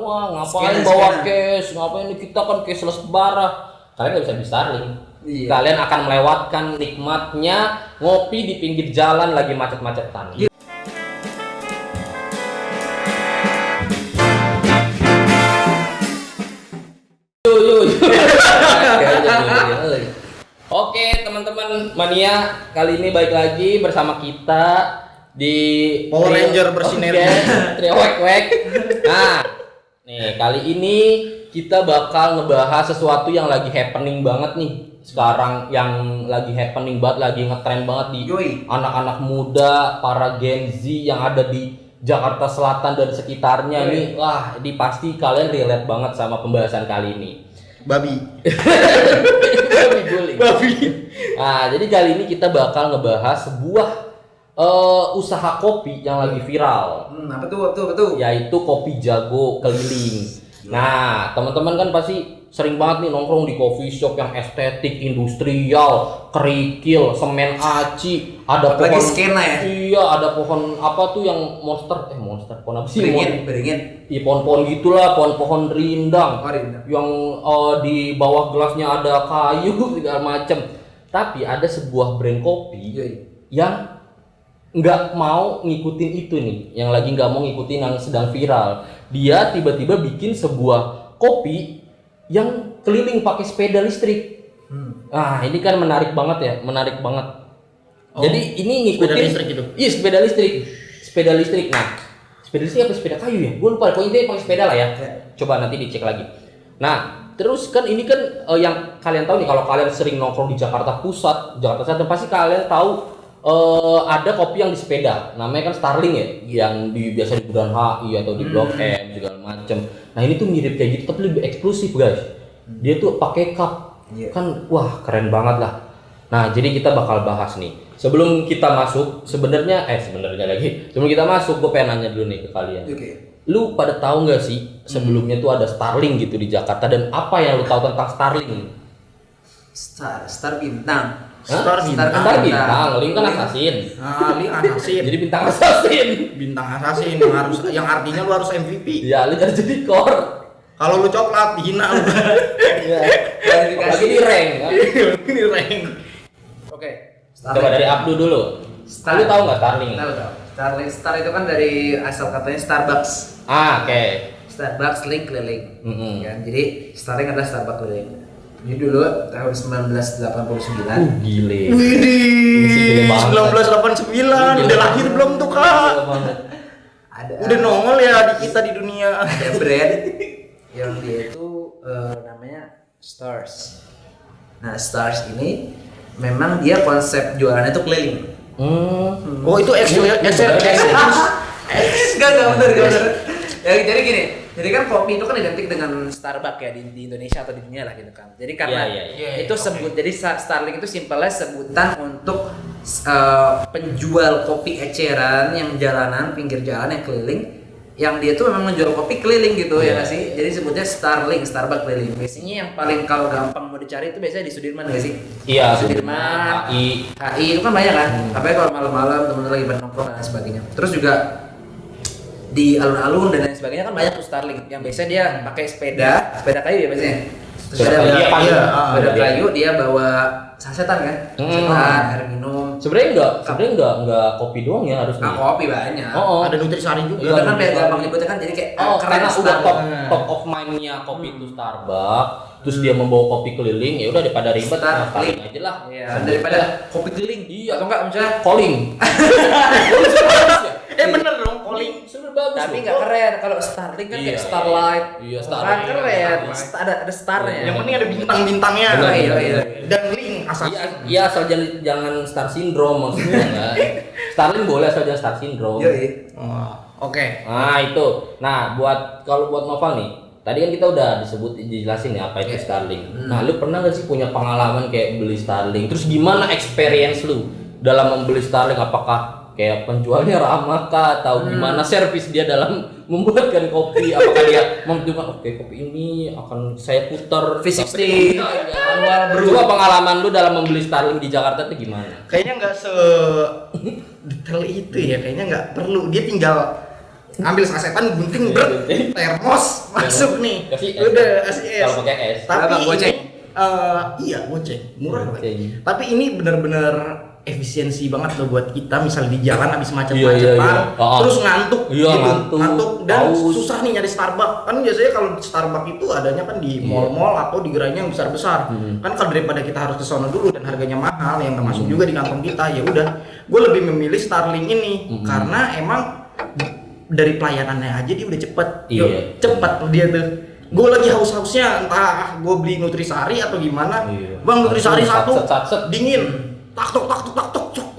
Wah, ngapain bawa cash? Ngapain kita kan cashless parah. Kalian nggak bisa beli Starling. Iya. Kalian akan melewatkan nikmatnya ngopi di pinggir jalan lagi macet-macetan. Iya. Oke, teman-teman Mania, kali ini balik lagi bersama kita di Power Ranger bersinergi. Trio Wek. Nah, nih kali ini kita bakal ngebahas sesuatu yang lagi happening banget nih sekarang, yang lagi happening banget, lagi ngetrend banget di anak-anak muda, para Gen Z yang ada di Jakarta Selatan dan sekitarnya. Nih, wah, ini pasti kalian relate banget sama pembahasan kali ini. Babi. Babi. Nah, jadi kali ini kita bakal ngebahas sebuah usaha kopi yang lagi viral. Apa tuh? Yaitu kopi jago keliling. Nah, teman-teman kan pasti sering banget nih nongkrong di coffee shop yang estetik, industrial, kerikil, semen aci, ada apalagi pohon skena ya. Iya, ada pohon apa tuh yang monster, pohon apa sih? Beringin. Iya, pohon-pohon gitulah, pohon-pohon rindang. Yang di bawah gelasnya ada kayu segala macem. Tapi ada sebuah brand kopi yang nggak mau ngikutin itu nih, yang lagi nggak mau ngikutin yang sedang viral. Dia tiba-tiba bikin sebuah kopi yang keliling pakai sepeda listrik. Nah, ini kan menarik banget. Jadi ini ngikutin sepeda listrik gitu. Iya, sepeda listrik. Nah, sepeda listrik apa sepeda kayu ya? Gue lupa. Pokoknya dia pakai sepeda lah ya. Coba nanti dicek lagi. Nah, terus kan ini kan yang kalian tahu nih, kalau kalian sering nongkrong di Jakarta Pusat, Jakarta Selatan, pasti kalian tahu ada kopi yang di sepeda, namanya kan Starling ya, yang biasa di Bundaran HI atau di Blok M segala macem. Nah, ini tuh mirip kayak gitu tapi lebih eksklusif guys. Dia tuh pakai cup, kan wah keren banget lah. Nah, jadi kita bakal bahas nih. Sebelum kita masuk, sebelum kita masuk, gue pengen nanya dulu nih ke kalian. Lu pada tahu nggak sih sebelumnya tuh ada Starling gitu di Jakarta, dan apa yang lu tahu tentang Starling? Star bintang. Star bintang, Link kan assassin. Link assassin. Jadi bintang assassin. Bintang assassin yang artinya lu harus MVP. Ya, lu harus jadi core. Kalau lu coklat dihina lu. Iya. Lagi di rank kan. Ini rank. Oke. Coba dari Abdu dulu. Lu tahu nggak Starling? Tahu. Star itu kan dari asal katanya Starbucks. Oke. Starbucks link keliling. Kan? Jadi Starling adalah Starbucks keliling. Jadi dulu tahun 1989. Gile. Widih. 1989 udah lahir belum tuh, Kak? Udah nongol ya di kita di dunia. Ada brand yang dia itu namanya Stars. Nah, Stars ini memang dia konsep jualannya itu keliling. Oh, itu Excel. Enggak bener. Ya, jadi gini, jadi kan kopi itu kan identik dengan Starbucks ya di Indonesia atau di dunia lah gitu kan. Jadi karena itu jadi Starling itu simpelnya sebutan untuk penjual kopi eceran yang jalanan, pinggir jalan yang keliling, yang dia tuh memang menjual kopi keliling gitu ya nggak sih? Jadi sebutnya Starling, Starbucks keliling. Biasanya yang paling kalau gampang mau dicari itu biasanya di Sudirman nggak sih? Iya, Sudirman, HI itu kan banyak kan. Apalagi kalau malam-malam teman-teman lagi nongkrong dan sebagainya. Terus juga di alun-alun dan lain sebagainya kan banyak tuh Starling yang biasanya dia pakai sepeda kayu ya biasanya. Sepeda kayu, dia bawa sasetan kan, sasetan, air minum. Sebenarnya enggak kopi doang ya harusnya. Kopi banyak. Ada nutrisari juga. Itu kan biar gampang nyebutnya kan, jadi kayak karena udah top of mind-nya kopi itu Starbucks, terus dia membawa kopi keliling, ya udah daripada ribet Starling aja lah. Iya, daripada kopi keliling. Iya, atau enggak misalnya calling. Bener dong, calling. Bagus. Tapi nggak keren. Kalau Starling kan kayak Starlight. Iya, Starlight keren. Ada starnya. Yang penting ada bintang-bintangnya. Iya. Dan link assassin. Iya, asal jangan Star Syndrome maksudnya kan. Starling boleh asal jangan Star Syndrome. Iya. Oke. Nah, itu. Nah, buat Noval nih, tadi kan kita udah dijelasin ya apa itu Starling. Nah, lu pernah nggak sih punya pengalaman kayak beli Starling? Terus gimana experience lu dalam membeli Starling? Apakah kayak penjualnya ramah kah, atau gimana servis dia dalam membuatkan kopi? Apakah dia menunjukkan kopi ini akan saya putar V60 manual brew? Coba pengalaman lu dalam membeli Starling di Jakarta itu gimana? Kayaknya nggak detail itu ya, kayaknya nggak perlu. Dia tinggal Ambil sasetan, gunting, termos, masuk nih. Kasih es. Udah kasih es. Kalau pakai es. Tapi Berapa, goceng? iya goceng, murah Goceng. lagi. Tapi ini benar-benar efisiensi banget loh buat kita, misal di jalan abis Iya, macet-macetan, iya. terus ngantuk, Iya, gitu. ngantuk. dan Haus. susah nih nyari Starbucks. Kan biasanya kalau Starbucks itu adanya kan di mall-mall atau di gerainya yang besar-besar. Kan kalau daripada kita harus ke sono dulu dan harganya mahal yang nggak masuk juga di kantong kita, ya udah, gue lebih memilih Starling ini karena emang dari pelayanannya aja dia udah cepet. Iya. Cepet dia tuh. Gue lagi haus-hausnya, entah gue beli Nutrisari atau gimana. Iya. Bang, Nutrisari Langsung satu, satset. dingin. Tak tok,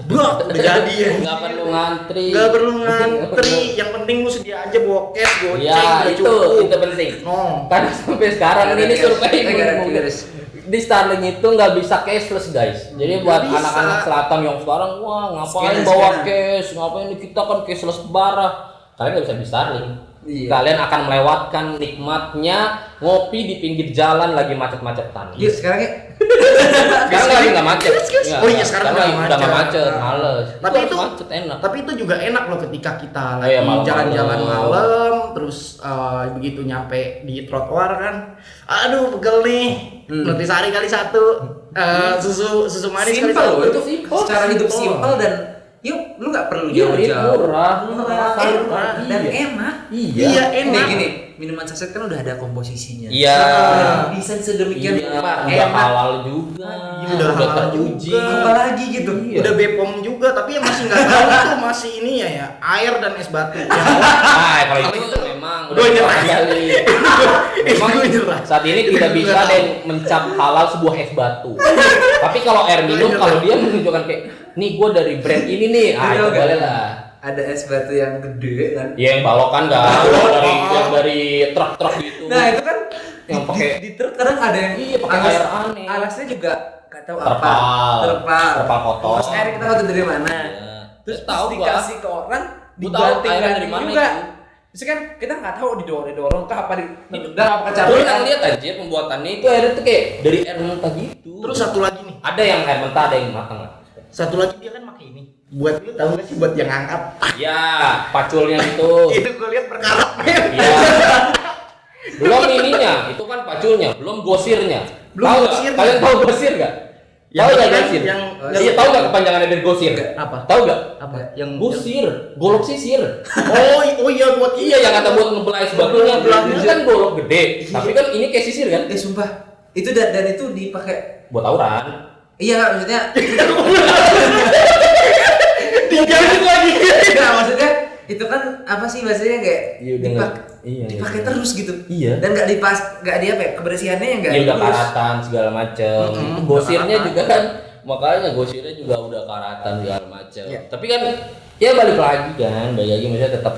udah jadi ya. Nggak perlu ngantri. Gak perlu ngantri, yang penting lu sedia aja bawa cash, goceng, Ya udah itu cukup. penting. Oh. Karena sampai sekarang ini survei ngomong, garis. di Starling itu nggak bisa cashless guys. Jadi buat bisa. anak-anak selatan yang sekarang wah ngapain Scan, bawa scan. cash, ngapain kita kan cashless parah. Kalian nggak bisa di Starling. Iya. Kalian akan melewatkan nikmatnya ngopi di pinggir jalan lagi macet-macetan. Yuk sekarang ya. Sekarang lagi nggak macet. Iya, Oh iya, sekarang lagi udah udah nggak macet. macet, males. Tapi Harus itu macet enak. Tapi itu juga enak loh ketika kita Oh lagi iya, malam-malam. jalan-jalan malam, terus begitu nyampe di trotoar kan, aduh pegel nih, Nutrisari kali satu, susu manis kali Simpel loh satu. itu. Secara hidup simpel dan yuk lu nggak perlu Iya, jauh-jauh. murah. Murah. Dan Iya. enak. Iya, enak. Gini, minuman saset kan udah ada komposisinya. Iya. Bisa sedemikian Iya, rupa, udah enak. halal juga. Iya, udah halal teruji. juga. Apalagi gitu. Iya. Udah Bepom juga, tapi yang masih nggak tahu tuh masih ini ya air dan es batu. Nah, kalau itu memang udah Gua nyerah. kali. Memang Gua nyerah. saat ini tidak bisa ada yang mencap halal sebuah es batu. Tapi kalau air minum, kalau dia menunjukkan kayak, nih gue dari brand ini nih, Betul itu kan? boleh lah. Ada es batu yang gede kan. Iya yang balokan kan, yang dari truk-truk gitu. Nah, itu kan yang pakai di truk kadang ada yang Iya, pakai air aneh. Alasnya juga nggak tahu Terpal. Terpal. Terpal kotor. Terus air kita nggak tahu dari mana. Iya. Terus Tahu pas gua. dikasih ke orang Gua tahu airnya dari dibanting mana juga. itu. Terus kan kita nggak tahu didorong kah apa ditendang apa Lu kecapean. yang lihat aja pembuatannya itu airnya tuh kayak dari air mentah gitu. Terus satu lagi nih, ada yang air mentah, ada yang matang. satu lagi dia kan pakai ini. Buat lu tahu nggak sih buat yang angkat? Ya, paculnya itu. Itu gue lihat perkarat. Iya. Belum ininya, itu kan paculnya, belum gosirnya. Belum Tahu nggak? gosirnya. Kalian tahu gosir nggak? Yang Tahu nggak ini kan, gosir? yang- Iya, tahu nggak kepanjangannya dari gosir? Apa? Tahu nggak? Apa? Yang Gosir, golok sisir. Oh iya buat Iya, yang kata buat ngebelai sebagainya. Ngebelai. Itu kan golok gede, tapi kan ini kayak sisir kan? Sumpah. Itu dan itu dipakai. Buat tawuran. Iya, maksudnya Dijalin lagi. enggak maksudnya itu kan apa sih bahasanya kayak Iya, udah iya, dipakai iya. terus gitu. Iya. Dan nggak nggak di apa ya, kebersihannya yang nggak Iya, udah terus. karatan segala macem. Mm-mm, Gosirnya udah juga kan, makanya gosirnya juga udah karatan segala macem. Iya. Tapi kan, ya balik lagi kan, balik lagi maksudnya tetap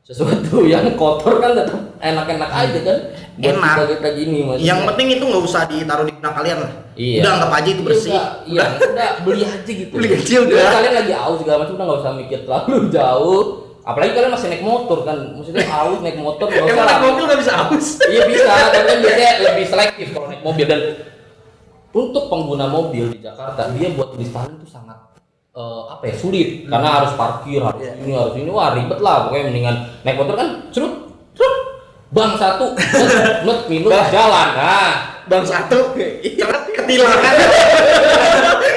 sesuatu yang kotor kan tetap enak-enak aja kan. Buat Enak. kita gini maksudnya. Yang penting itu nggak usah ditaruh di benak kalian lah. Iya. Udah anggap aja itu bersih. Iya, udah beli aja gitu. Beli aja udah. Kalian lagi aus segala macam udah nggak usah mikir terlalu jauh. Apalagi kalian masih naik motor kan, maksudnya aus naik motor nggak Emang usah. naik mobil nggak bisa haus. Iya bisa, tapi kan biasanya lebih selektif kalau naik mobil. Dan untuk pengguna mobil di Jakarta, dia buat beli Starling itu sangat apa ya, sulit karena harus parkir, harus ini, wah ribet lah. Pokoknya mendingan naik motor kan, cerut, bang satu, net minum jalan. Nah, Bang satu, ceret ketilang.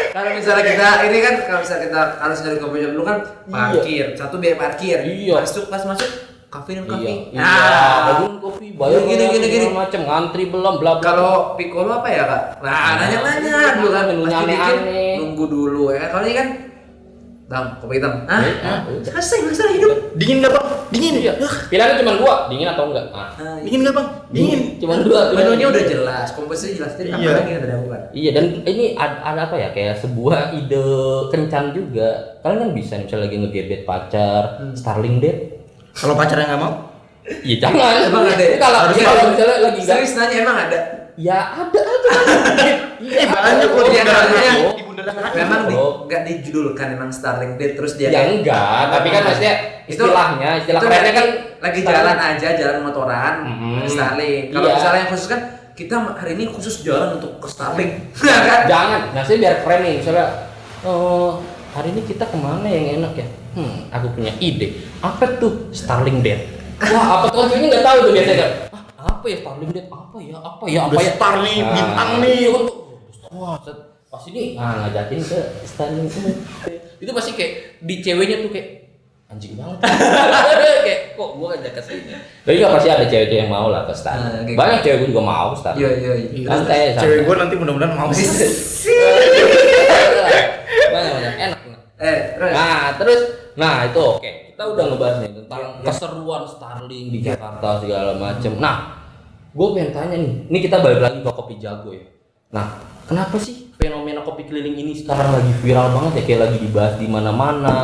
Kalau misalnya kita ini kan kalau misalnya kita harus dari kopi shop dulu kan parkir, satu biaya parkir. Iya. Masuk pas masuk kafe dan kopi. Iya, Nah, bagian kopi, bayar Gini. macam ngantri belum, bla bla. kalau Piccolo apa ya kak? Nah, nanya-nanya dulu kan, Menunya pasti dikit, aneh-aneh. nunggu dulu ya. Kalau ini kan, bang kopi hitam. Ah, Iya, udah. selesai masalah hidup. Dingin nggak bang? Dingin. Iya. Pilihannya cuma dua, dingin atau enggak. Nah, Nah, Dingin nggak bang? Dingin. cuma dua. menunya udah jelas, komposisinya jelas. Jadi Iya. apa lagi yang terdapat? Iya, dan ini ada apa ya, kayak sebuah ide kencan juga. Kalian kan bisa misalnya lagi ngegebet pacar, Starling date. Kalau pacarnya nggak mau? Iya jangan. Emang ada? Ini kalau Harusnya kalau ada. misalnya lagi enggak, Serius nanya emang ada? ya ada aja. Banyak kok Oh, di dia harusnya di bundaran. memang Oh. nggak dijudulkan emang Starling Date terus dia Ya kayak- enggak, tapi kan maksudnya istilahnya, istilah itu kerennya kan lagi Starling. jalan aja, jalan motoran, Starling. Kalau Iya. misalnya yang khusus kan kita hari ini khusus jalan untuk ke Starling, kan? Jangan, nah saya biar keren nih, misalnya hari ini kita kemana yang enak ya? Aku punya ide. Apa tuh Starlink Dad? Wah, apa tuh ini nggak tahu tuh biasanya kan. Apa ya Starlink Dad? Apa ya? Star nih, bintang nih. Wah, pas ini ngajakin ke Starlink. Itu pasti kayak di ceweknya tuh kayak anjing banget. Kayak kok gua ngajak ke sini. Tapi nggak pasti ada cewek-cewek yang mau lah ke Starlink. Banyak cewek gua juga mau Starlink. Iya. Santai. Cewek gua nanti mudah-mudahan mau. Banyak enak. Terus Nah itu oke. Kita udah ngebahas nih tentang keseruan Starlink di Jakarta segala macem. Nah, gue pengen tanya nih. Ini kita balik lagi ke Kopi Jago ya. Nah, kenapa sih fenomena kopi keliling ini sekarang lagi viral banget ya? Kayak lagi dibahas di mana-mana.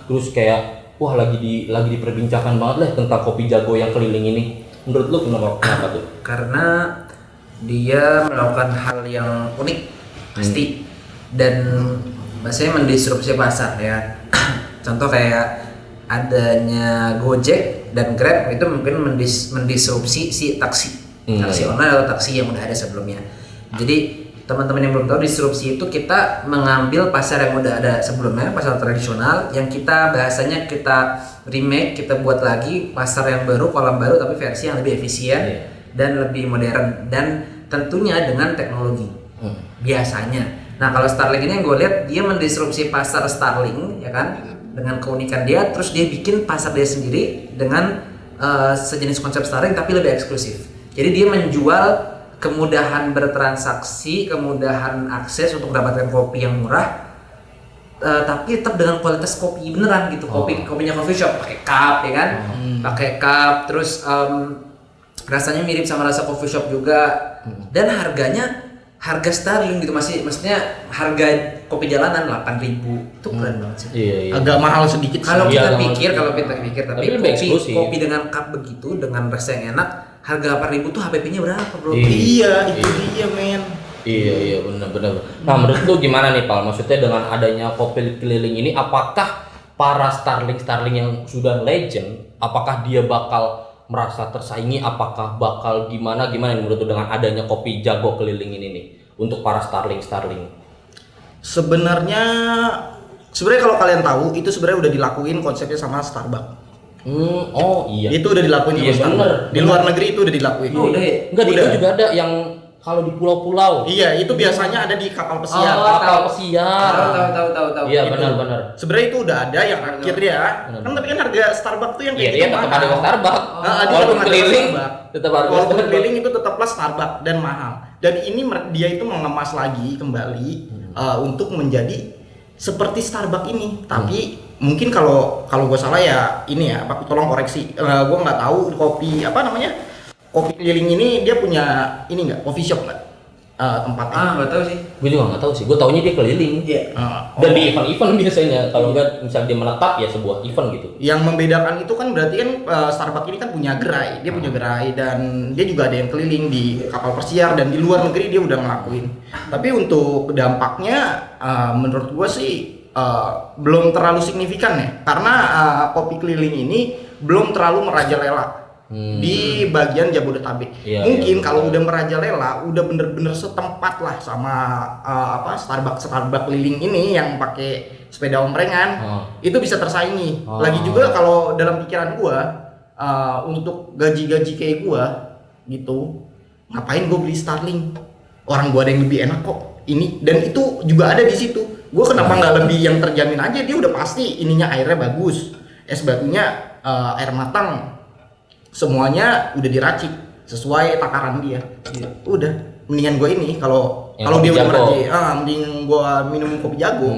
Terus kayak wah lagi diperbincangkan banget lah tentang Kopi Jago yang keliling ini. Menurut lu kenapa tuh? karena dia melakukan hal yang unik pasti dan bahasanya mendisrupsi pasar ya. Contoh kayak adanya Gojek dan Grab itu mungkin mendisrupsi si taksi online atau taksi yang udah ada sebelumnya. Jadi teman-teman yang belum tahu, disrupsi itu kita mengambil pasar yang udah ada sebelumnya, pasar tradisional yang kita bahasanya kita remake, kita buat lagi pasar yang baru, kolam baru tapi versi yang lebih efisien dan lebih modern dan tentunya dengan teknologi biasanya. Nah kalau Starlink ini yang gue lihat dia mendisrupsi pasar Starlink ya kan, dengan keunikan dia, terus dia bikin pasar dia sendiri dengan sejenis konsep Starlink tapi lebih eksklusif. Jadi dia menjual kemudahan bertransaksi, kemudahan akses untuk mendapatkan kopi yang murah, tapi tetap dengan kualitas kopi beneran gitu. Kopinya coffee shop pakai cup ya kan, pakai cup, terus rasanya mirip sama rasa coffee shop juga, dan harga Starling gitu, maksudnya harga kopi jalanan 8.000 itu keren banget sih. Iya. Agak mahal sedikit sih. Kalau kita pikir tapi kopi dengan cup begitu dengan rasa yang enak, harga 8.000 tuh HPP-nya berapa, Bro? Iya, itu dia, men. Iya benar. Nah, menurut lu gimana nih, Pal? Maksudnya dengan adanya kopi keliling ini, apakah para Starling yang sudah legend, apakah dia bakal merasa tersaingi, apakah bakal gimana nih menurut lu dengan adanya Kopi Jago keliling ini nih untuk para Starling? Sebenarnya kalau kalian tahu itu sebenarnya udah dilakuin konsepnya sama Starbucks. Oh iya. Itu udah dilakuin sama Starbucks. Di luar negeri itu udah dilakuin. Oh, udah ya? Enggak, di itu juga ada yang kalau di pulau-pulau. Iya, itu biasanya ada di kapal pesiar. Kapal pesiar. Tahu. Iya, benar. Sebenarnya itu udah ada yang akhirnya. Kan tapi kan harga Starbucks tuh yang kayak gitu tetap ada Starbucks. Walaupun keliling tetap harga. Walaupun keliling itu tetaplah Starbucks dan mahal. Dan ini dia itu mengemas lagi kembali untuk menjadi seperti Starbucks ini. Tapi mungkin kalau gue salah ya ini ya, tolong koreksi. Gue nggak tahu kopi kopi keliling ini dia punya ini nggak, coffee shop nggak tempatnya? Nggak tahu sih. Gue juga nggak tahu sih. Gue taunya dia keliling. Iya. Dan di event biasanya. Kalau nggak misalnya dia menetap ya sebuah event gitu. Yang membedakan itu kan berarti kan Starbucks ini kan punya gerai. Dia punya gerai dan dia juga ada yang keliling di kapal pesiar dan di luar negeri dia udah ngelakuin. Tapi untuk dampaknya menurut gue sih belum terlalu signifikan ya. Karena kopi keliling ini belum terlalu merajalela di bagian Jabodetabek. Mungkin kalau udah merajalela, udah bener-bener setempat lah sama Starbucks keliling ini yang pakai sepeda omprengan, itu bisa tersaingi. Lagi juga kalau dalam pikiran gua untuk gaji kayak gua gitu, ngapain gua beli Starling? Orang gua ada yang lebih enak kok ini, dan itu juga ada di situ. Gua kenapa nggak lebih yang terjamin aja? Dia udah pasti ininya airnya bagus, es batunya air matang, semuanya udah diracik sesuai takaran dia. Udah, mendingan gue ini kalau dia udah meracik, mending gue minum kopi jago.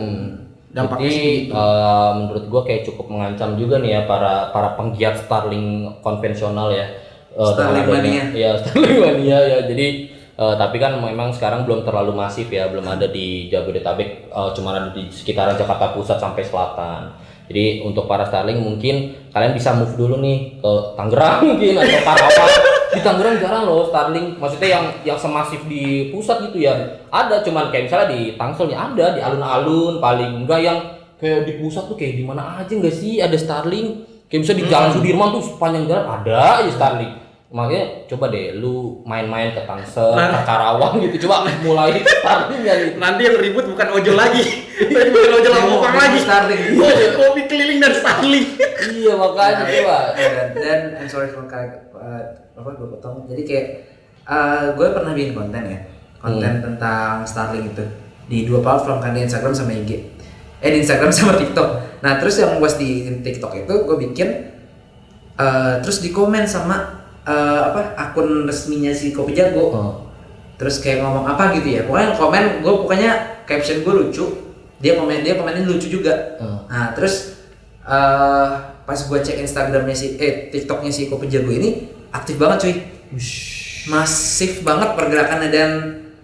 Dampaknya jadi menurut gue kayak cukup mengancam juga nih ya para penggiat Starling konvensional ya. Starling mania. Ya, Starling mania ya. Jadi tapi kan memang sekarang belum terlalu masif ya, belum ada di Jabodetabek, cuma ada di sekitaran Jakarta Pusat sampai Selatan. Jadi untuk para Starling mungkin kalian bisa move dulu nih ke Tangerang mungkin atau Karawang. Di Tangerang jarang loh Starling, maksudnya yang semasif di pusat gitu ya. Ada cuman kayak misalnya di Tangsel ya ada, di alun-alun paling enggak yang kayak di pusat tuh kayak di mana aja enggak sih ada Starling. Kayak misalnya di Jalan Sudirman tuh sepanjang jalan ada aja Starling. Makanya coba deh lu main-main ke Tangsel, ke Karawang gitu, coba mulai starting gitu. Nanti yang ribut bukan ojol lagi, tapi bukan ojol sama Popang lagi. Starling. Iya, kopi keliling dan Starling. Iya makanya coba. Dan I'm sorry kalau apa gue potong. Jadi kayak gue pernah bikin konten ya, konten tentang Starling itu di 2 platform kan, di Instagram sama IG. Di Instagram sama TikTok. Nah terus yang gue di TikTok itu gue bikin terus di komen sama akun resminya si Kopi Jago. Terus kayak ngomong apa gitu ya, pokoknya komen gue, pokoknya caption gue lucu, dia komenin lucu juga. Nah terus pas gue cek Instagramnya TikToknya si Kopi Jago ini aktif banget cuy, masif banget pergerakannya, dan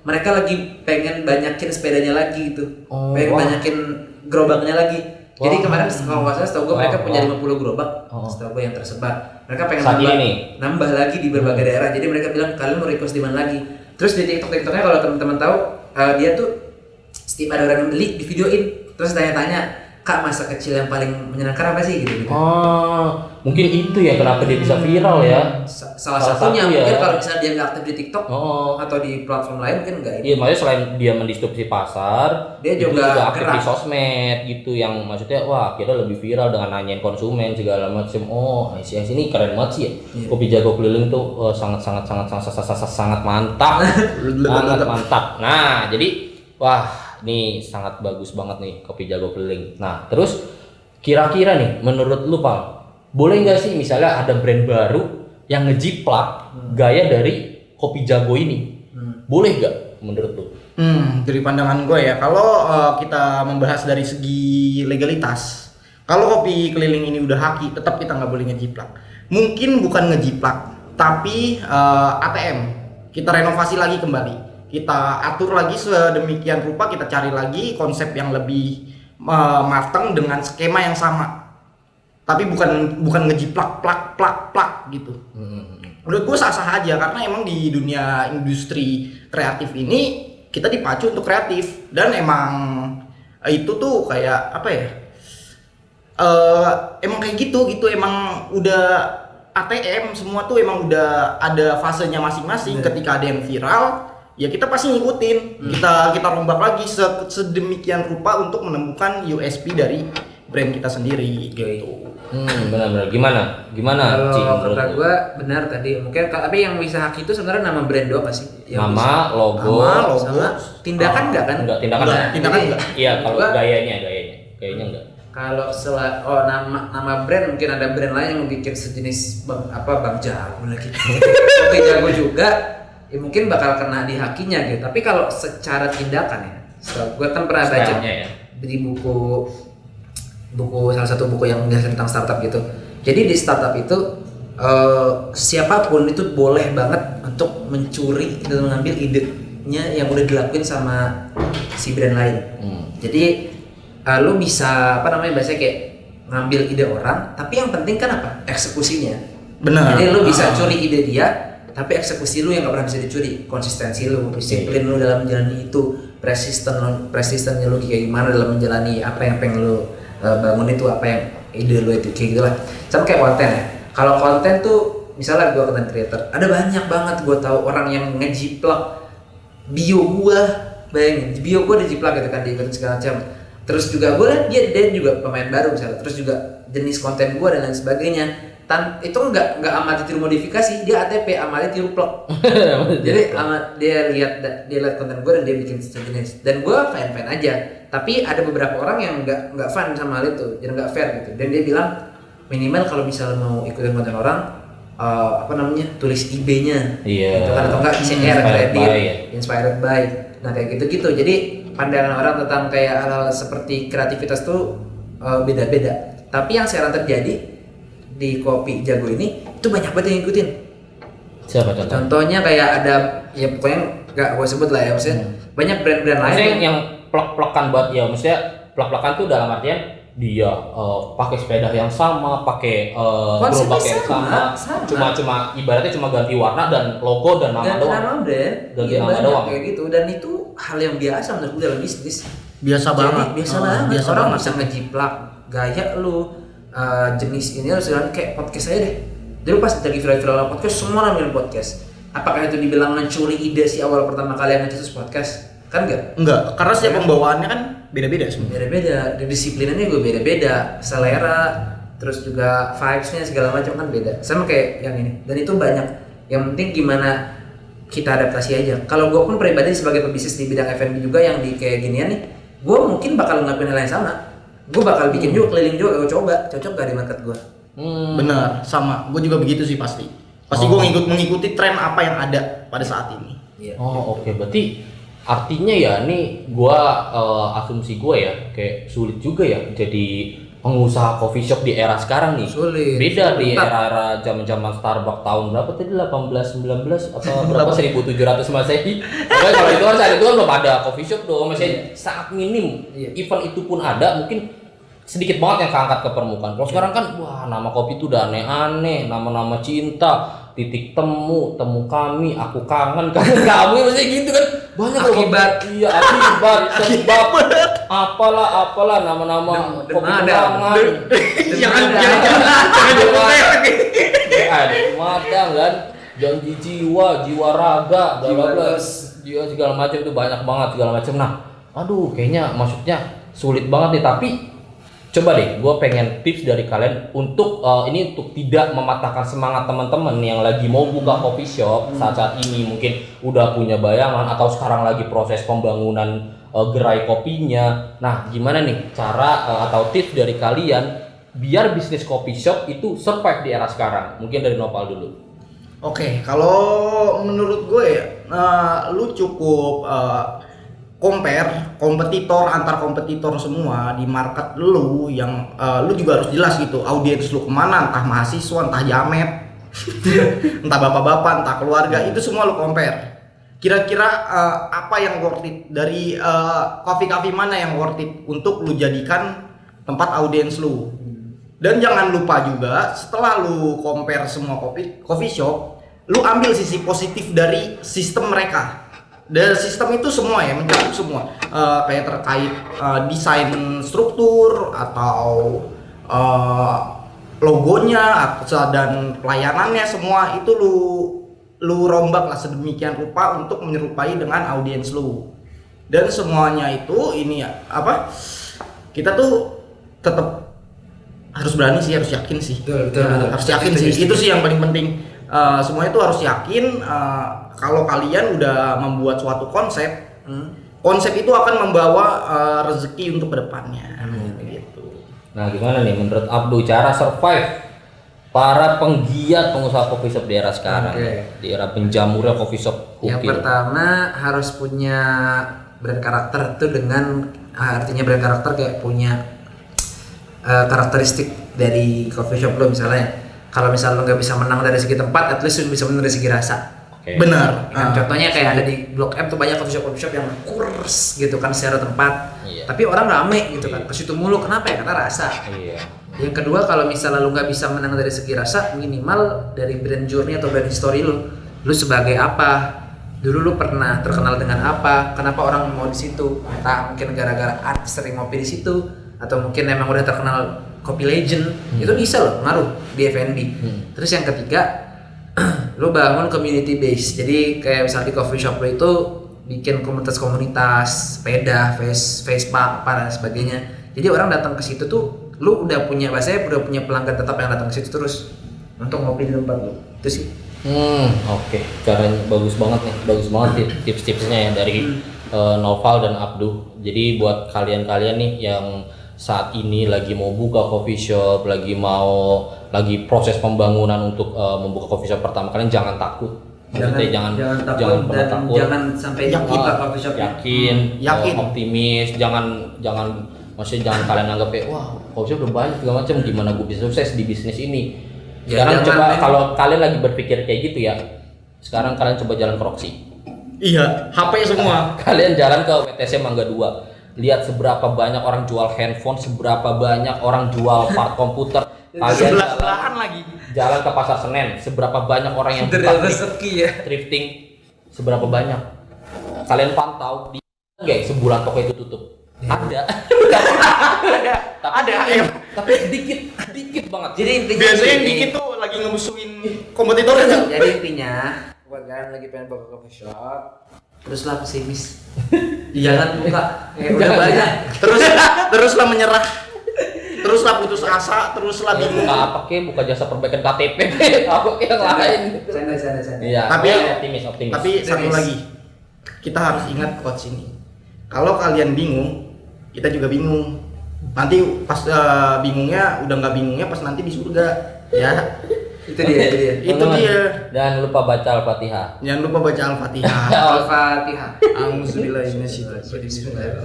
mereka lagi pengen banyakin sepedanya lagi gitu, pengen banyakin gerobaknya lagi. Jadi kemarin kalau nggak salah setahu gue mereka punya 50 gerobak, setahu gue yang tersebar. Mereka pengen nambah lagi di berbagai daerah. Jadi mereka bilang kalian mau request di mana lagi. Terus di TikToknya kalau teman-teman tahu, dia tuh setiap ada orang yang beli di videoin, terus tanya-tanya, Kak, masa kecil yang paling menyenangkan apa sih gitu. Mungkin itu ya kenapa dia bisa viral ya. Salah satunya mungkin ya. Kalau misalnya dia nggak aktif di TikTok atau di platform lain mungkin enggak. Iya, maksudnya selain dia mendistribusi pasar, dia juga aktif di sosmed gitu, yang maksudnya wah kita lebih viral dengan nanyain konsumen segala macam. Ini keren banget sih ya. Kopi Jago keliling tuh sangat mantap. Sangat mantap. Nah, jadi ini sangat bagus banget nih Kopi Jago keliling. Nah, terus kira-kira nih menurut lu Pal, boleh nggak sih misalnya ada brand baru yang ngejiplak gaya dari Kopi Jago ini? Boleh nggak menurut lu? Dari pandangan gue ya, kalau kita membahas dari segi legalitas, kalau kopi keliling ini udah haki, tetap kita nggak boleh ngejiplak. Mungkin bukan ngejiplak, tapi ATM kita renovasi lagi kembali. Kita atur lagi sedemikian rupa, kita cari lagi konsep yang lebih matang dengan skema yang sama. Tapi bukan ngejiplak plak gitu. Menurut gue sah-sah aja, karena emang di dunia industri kreatif ini kita dipacu untuk kreatif, dan emang itu tuh kayak apa ya? Emang kayak gitu emang udah ATM, semua tuh emang udah ada fasenya masing-masing. Ketika ada yang viral, ya kita pasti ngikutin, kita rombak lagi sedemikian rupa untuk menemukan USP dari brand kita sendiri gitu. Benar-benar gimana? Kalau kata gue benar tadi, mungkin tapi yang bisa hak itu sebenarnya nama brand doang nggak sih? Nama, logo, sama tindakan enggak kan? Tindakan enggak. Iya, kalau gayanya enggak. Kalau nama brand, mungkin ada brand lain yang bikin sejenis Bang Jago lagi. Oke, Jago juga. Ya mungkin bakal kena di hakinya gitu. Tapi kalau secara tindakan ya, gue kan pernah baca di buku salah satu buku yang menjelaskan tentang startup gitu. Jadi di startup itu siapapun itu boleh banget untuk mencuri dan mengambil idenya yang udah dilakuin sama si brand lain. Jadi lu bisa bahasanya kayak ngambil ide orang, tapi yang penting kan apa? Eksekusinya. Benar. Jadi lu bisa curi ide dia, tapi eksekusi lu yang nggak pernah bisa dicuri, konsistensi lu, disiplin lu dalam menjalani itu, persistennya lu kayak gimana dalam menjalani apa yang pengen lu bangun itu, apa yang ide lu itu kayak gitulah. Sama kayak konten ya. Kalau konten tuh misalnya gue content creator, ada banyak banget gue tahu orang yang ngejiplak bio gue, bayangin bio gue dijiplak gitu kan, diikutin segala macam. Terus juga gue liat dia juga pemain baru misalnya, terus juga jenis konten gue dan lain sebagainya. Itu nggak amat ditiru modifikasi, dia ATP amatnya tiru plug. Jadi dia lihat konten gue dan dia bikin sejenis, dan gue fan aja. Tapi ada beberapa orang yang nggak fan sama hal itu, jadi nggak fair gitu. Dan dia bilang minimal kalau misalnya mau ikutin konten orang, tulis IB-nya, gitu kan, atau enggak share kredit, inspired by. Nah kayak gitu. Jadi pandangan orang tentang kayak hal-hal seperti kreativitas tuh beda-beda. Tapi yang sekarang terjadi di Kopi Jago ini itu banyak banget yang ngikutin. Siapa contohnya? Contohnya kayak ada, ya pokoknya nggak gue sebut lah ya, maksudnya banyak brand-brand lain. Maksudnya yang plak-plakan buat ya, maksudnya plak-plakan tuh dalam artian dia pakai sepeda yang sama, pakai gerobak yang sama. Cuma ibaratnya cuma ganti warna dan logo dan nama doang. Ganti nama doang kayak gitu, dan itu hal yang biasa menurut gue dalam bisnis. Biasa banget. Orang bisa ngejiplak gaya lu, jenis ini harus kayak podcast aja deh. Dulu pas lagi viral-viral podcast, semua namanya podcast. Apakah itu dibilang mencuri ide si awal pertama kali yang ngecetus podcast? Kan enggak, karena setiap pembawaannya kan beda-beda semua. Beda-beda, disiplinannya juga beda-beda, selera, terus juga vibes-nya segala macam kan beda. Sama kayak yang ini. Dan itu banyak. Yang penting gimana kita adaptasi aja. Kalau gue pun pribadi sebagai pebisnis di bidang F&B juga yang di kayak ginian nih, gue mungkin bakal ngelakuin hal yang sama. Gue bakal bikin juga keliling juga, gue coba, cocok gak di market gue. Bener, sama. Gue juga begitu sih pasti. Pasti gue mengikuti tren apa yang ada pada saat ini. Iya. Oh oke, berarti artinya ya ini gua asumsi gua ya kayak sulit juga ya jadi pengusaha coffee shop di era sekarang nih. Sulit. Beda di era zaman-zaman Starbucks tahun berapa tadi 18 19 atau berapa 1700 Masehi. Pokoknya kalau itu kan saat itu kan belum ada coffee shop dong, masih sangat minim. Event itu pun ada mungkin sedikit banget yang keangkat ke permukaan. Kalau sekarang kan wah nama kopi itu udah aneh-aneh, nama-nama cinta, titik temu kami, aku kangen kamu maksudnya gitu kan. Banyak Akibat. Iya, akibat, sebab apalah nama-nama kopi kenangan. Jangan Madang kan, janji jiwa raga, bla bla bla, jiwa segala macam itu banyak banget segala macam. Nah, aduh kayaknya maksudnya sulit banget nih tapi coba deh, gue pengen tips dari kalian untuk ini untuk tidak mematahkan semangat teman-teman yang lagi mau buka coffee shop saat ini mungkin udah punya bayangan atau sekarang lagi proses pembangunan gerai kopinya. Nah, gimana nih cara atau tips dari kalian biar bisnis coffee shop itu survive di era sekarang? Mungkin dari Nopal dulu. Oke, kalau menurut gue ya, lu cukup kompetitor antar kompetitor semua di market lu yang lu juga harus jelas gitu audiens lu kemana, entah mahasiswa, entah jamet, entah bapak-bapak, entah keluarga, itu semua lu compare. Kira-kira apa yang worth it dari coffee mana yang worth it untuk lu jadikan tempat audiens lu. Dan jangan lupa juga setelah lu compare semua coffee shop, lu ambil sisi positif dari sistem mereka. Dan sistem itu semua ya, mencakup semua kayak terkait desain struktur atau logonya dan pelayanannya, semua itu lu rombak lah sedemikian rupa untuk menyerupai dengan audiens lu. Dan semuanya itu ini ya apa, kita tuh tetap harus berani sih, harus yakin sih. Betul. Harus yakin sih, itu sih yang paling penting. Semua itu harus yakin kalau kalian udah membuat suatu konsep, konsep itu akan membawa rezeki untuk kedepannya. Gitu. Nah, gimana nih menurut Abdu cara survive para penggiat pengusaha coffee shop di era sekarang, di era penjamurnya coffee shop? Yang pertama harus punya brand karakter itu dengan artinya brand karakter kayak punya karakteristik dari coffee shop lo. Misalnya kalau misalnya lo nggak bisa menang dari segi tempat, at least lo bisa menang dari segi rasa. Okay. Benar. Kan contohnya kayak ada di Blok M tuh banyak coffee shop yang kurs gitu kan secara tempat. Iya. Tapi orang rame gitu kan. Ke situ mulu, kenapa ya? Karena rasa. Iya. Yang kedua kalau misalnya lo nggak bisa menang dari segi rasa, minimal dari brand journey atau brand history lo. Lo sebagai apa? Dulu lo pernah terkenal dengan apa? Kenapa orang mau di situ? Entah mungkin gara-gara sering ngopi di situ, atau mungkin emang udah terkenal kopi legend. Itu bisa loh ngaruh di F&B. Terus yang ketiga, lo bangun community base. Jadi kayak misalnya di coffee shop lo itu bikin komunitas sepeda, Vespa, apa dan sebagainya. Jadi orang datang ke situ tuh lo udah punya pelanggan tetap yang datang ke situ terus untuk ngopi di tempat lo. Itu sih. Oke. Caranya bagus banget nih tips-tipsnya ya dari Noval dan Abdu. Jadi buat kalian-kalian nih yang saat ini lagi mau buka coffee shop, lagi proses pembangunan untuk membuka coffee shop pertama kalian, jangan takut. Jangan pernah takut. Jangan sampai buka coffee shop. Yakin. Optimis. Jangan maksudnya jangan kalian anggap kayak wah coffee shop udah banyak segala macam, gimana gue bisa sukses di bisnis ini. Sekarang coba kalau kalian lagi berpikir kayak gitu ya, sekarang kalian coba jalan ke Roxy. Iya, HP semua. Kalian jalan ke WTC Mangga 2. Lihat seberapa banyak orang jual handphone, seberapa banyak orang jual part komputer. Kalian jalan ke Pasar Senen, seberapa banyak orang yang buka thrifting, seberapa banyak. Kalian pantau di sebulan toko itu tutup. Ada. Tapi sedikit banget. Jadi intinya Biasanya yang gini. dikit tuh lagi ngemusuhin kompetitornya tuh. Jadi intinya buat kalian lagi pengen buka coffee shop, teruslah pesimis. Jangan buka. Udah banyak. Teruslah menyerah. Teruslah putus asa, teruslah bingung. Buka apa ke? Buka jasa perbaikan KTP. Apa ke yang lain? Canda. Iya. Tapi optimis. Tapi satu lagi, kita harus ingat quotes ini. Kalau kalian bingung, kita juga bingung. Nanti pas bingungnya udah nggak bingungnya pas nanti di surga, ya. Itu dia. Itu dia. Dan lupa baca Al-Fatihah. Jangan lupa baca Al-Fatihah. Al-Fatihah. A'udzubillahi minasyaitonir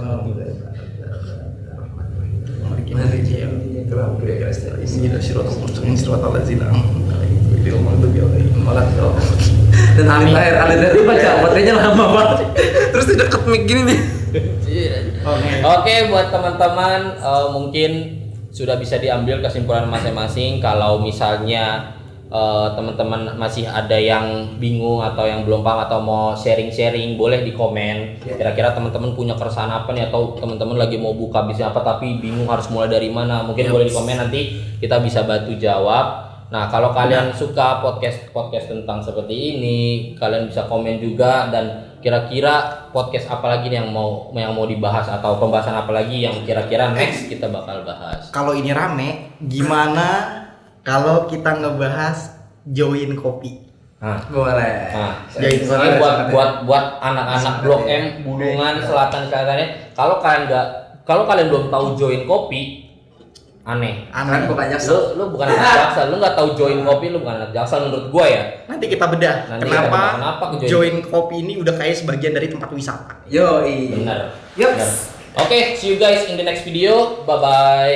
Dan amin akhir dari baca materinya lama banget. Terus deket mic gini nih. Oke, buat teman-teman mungkin sudah bisa diambil kesimpulan masing-masing. Kalau misalnya teman-teman masih ada yang bingung atau yang belum paham atau mau sharing-sharing, boleh di komen. Kira-kira teman-teman punya keresahan apa nih, atau teman-teman lagi mau buka bisnis apa tapi bingung harus mulai dari mana, mungkin boleh di komen, nanti kita bisa bantu jawab. Nah, kalau kalian suka podcast tentang seperti ini, kalian bisa komen juga, dan kira-kira podcast apa lagi nih yang mau dibahas, atau pembahasan apa lagi yang kira-kira next kita bakal bahas. Kalau ini rame, gimana kalau kita ngebahas join kopi? Nah, Boleh. jadi ini buat anak-anak Blok M, Bulungan, Selatan Selatannya. Kalau kalian belum tahu join kopi, aneh. Kan bukan Jaksel. Lu bukan anak Jaksel, lu nggak tahu join kopi, lu bukan anak Jaksel menurut gua ya. Nanti kita bedah. Nanti kita Kenapa bedah kenapa ke join kopi ini udah kayak sebagian dari tempat wisata? Yoi. Benar. Yup. Oke, see you guys in the next video. Bye bye.